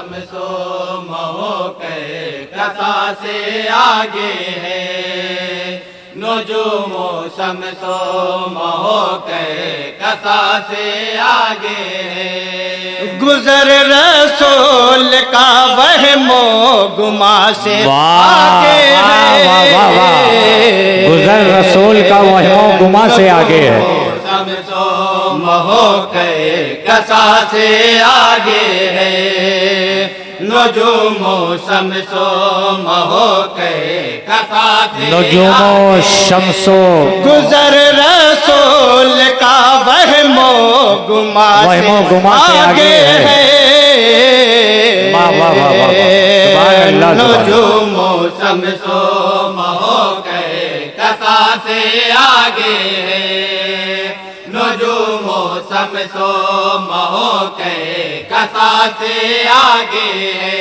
شمس و موقع کسا سے آگے ہے، نجوم و شمس و موقع کسا سے آگے ہے، گزر رسول کا وہم و گما سے آگے ہے، گزر رسول کا وہم و گما سے آگے ہے، شمس و موقع کسا سے آگے ہے، نجوم و شمس و موقع کسا سے نجوم و شمس و گزر رسول کا وہم و گما سے آگے ہے، نجوم و شمس و موقع کسا سے آگے ہے، نجوم و شمس و موقع کسا سے آگے ہے،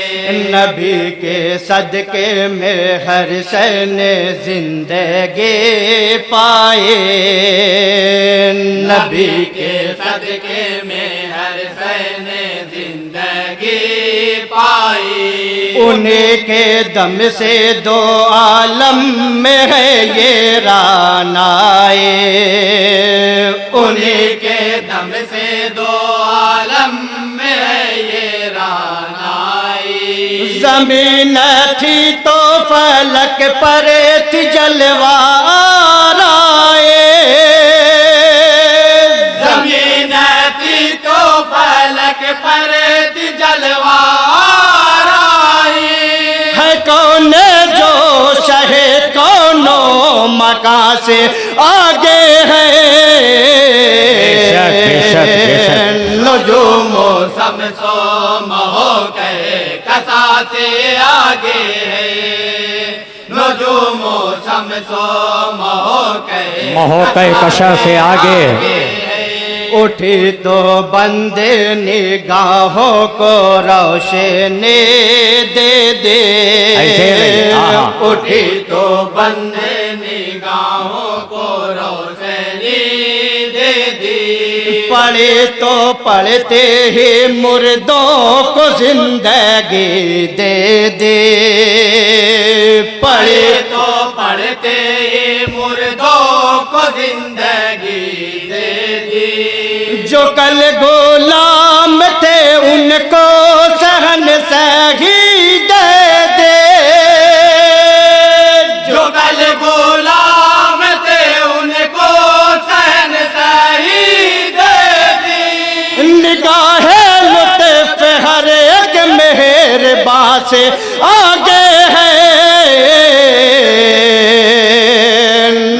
نبی کے صدقے میں ہر شے نے زندگی پائے، نبی کے صدقے میں ہر شے نے زندگی پائی، انہیں کے دم سے دو عالم میں ہے یہ رانائے، انہیں کے دم سے دو عالم میں ہے یہ رانائی، زمین تھی تو فلک پر تھی جلوہ آرائے، زمین تھی تو فلک پر تھی جلوہ آرائی، ہے کون جو شہ کونوں مکان سے آگے ہے، نجوم و شمس و موقع کسا سے آگے ہے، نجوم و شمس و موقع کشا سے آگے ہے، اٹھی تو بندے نگاہوں کو روشنی دے دے، اٹھی تو بندے نگاہوں کو روشنی دے دی، پڑھے تو پڑھتے ہی مردوں کو زندگی دے دے، پڑھے تو پڑھتے ہی مردوں کو زندگی دے دی، جو کل غلام تھے ان کو شہن سہی دے دے، جو کل غلام تھے ان کو شہنشاہی دے دی، نگاہ لطف ہر ایک مہرباں سے آگے ہے،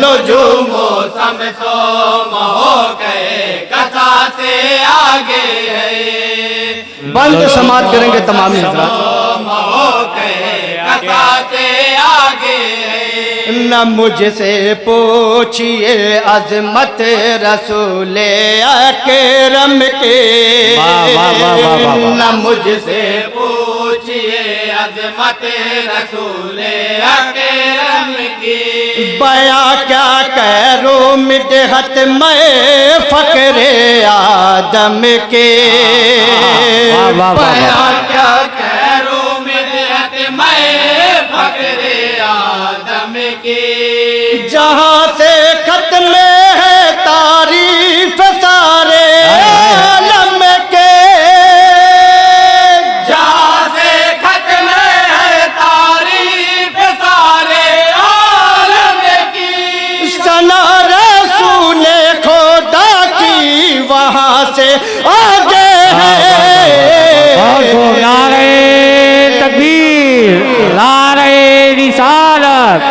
نجوم و شمس و موقع کسا سے آگے ہے، بند سماعت کریں گے تمام حضرات، موقع کسا سے آگے ہے، نہ مجھ سے پوچھئے عظمت رسول اکرم کے، نہ مجھ سے پوچھئے عظمت رسول اکرم کی، بیاں کیا کروں مدحت میں فقر آدم کے، بیاں کیا کروں مدحت میں فقر آدم کی، جہاں سے ختم ہے تعریف سارے عالم کے، جہاں سے ختم ہے تعریف سارے عالم کی، ثنا رسول خدا کی وہاں سے آگے ہے، نعرہ تکبیر، نعرہ رسالت،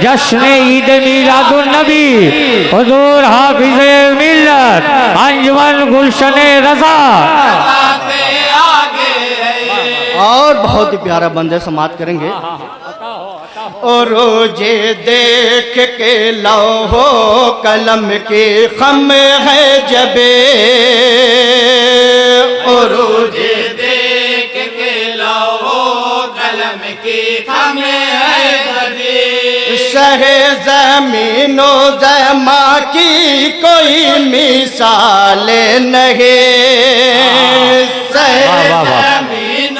جشن عید میلاد النبی، حضور حافظ ملت، انجمن گلشن رضا، اور بہت ہی پیارا بندے سماعت کریں گے، اور روجے دیکھ کے لوح و قلم کی خم ہے جبے، اور روجے دیکھ کے لوح و قلم کی خم ہے جبے، شہ زمین و زماں کی کوئی مثال نہیں، شہ زمین و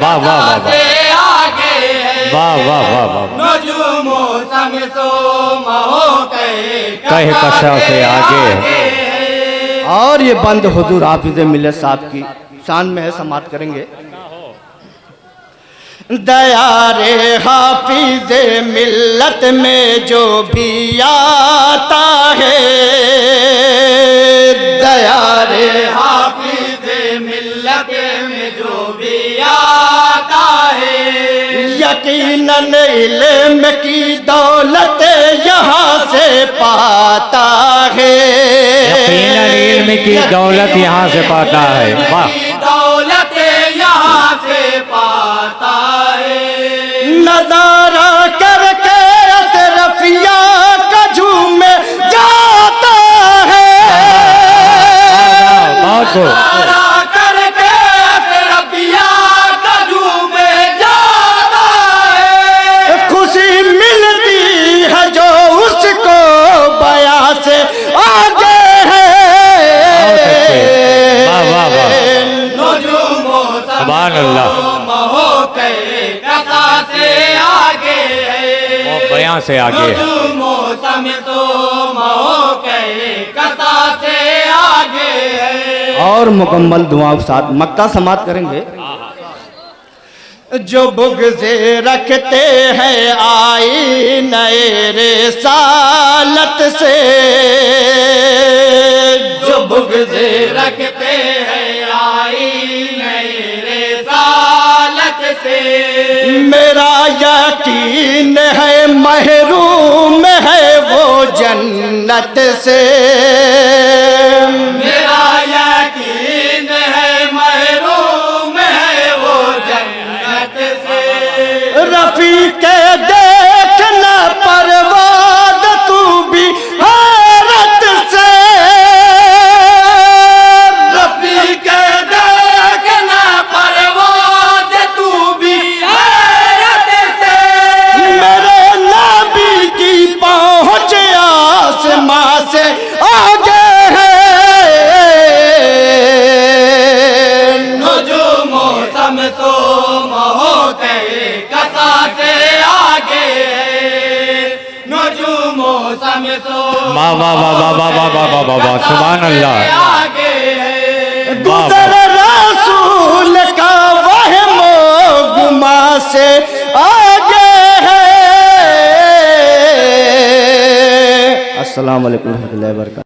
واہ واہ واہ سے آگے ہے واہ واہ واہ واہ نجوم و شمسو موقع کہکشاں سے آگے ہے اور یہ بند حضور حافظ ملت صاحب کی شان میں ہے، سماعت کریں گے۔ دیار حافظ ملت میں جو بھی آتا ہے، دیار حافظ ملت میں جو بھی آتا ہے یقیناً علم کی دولت یہاں سے پاتا ہے، یقیناً علم کی دولت یہاں سے پاتا ہے۔ واہ دولت یہاں سے پاتا ہے نظارہ کر کے اشرفیہ کا جھوم جاتا ہے، بہت خوب سارا کر کے اشرفیہ کا جھوم جاتا ہے خوشی ملتی ہے جو اس کو بیاں سے آگے ہے۔ واہ واہ واہ نجوم و سبحان اللہ موقع کسا سے آگے ہے وہ بیاں سے آگے ہے۔ نجوم و شمسو موقع کسا سے آگے ہے اور مکمل دعاؤں کے ساتھ مکہ سماعت کریں گے۔ جو بغض رکھتے ہیں آئینہ رسالت سے، جو بغض رکھتے ہیں آئینہ رسالت سے میرا یقین ہے محروم ہے وہ جنت سے، میرا یقین ہے محروم ہے وہ جنت سے رفیق دیکھنا پرواز تو بھی حیرت سے، رفیق دیکھنا پرواز تو بھی حیرت سے میرے نبی کی پہنچ آسماں سے آگے ہے، نجوم و شمسو موقع کسا سے آگے ہے نجوم و شمسو واہ واہ واہ واہ واہ واہ واہ واہ واہ سبحان اللہ آگے ہے گزر رسول کا وہم و گما سے آگے ہے۔ السلام علیکم ورحمۃ اللہ وبرکاتہ۔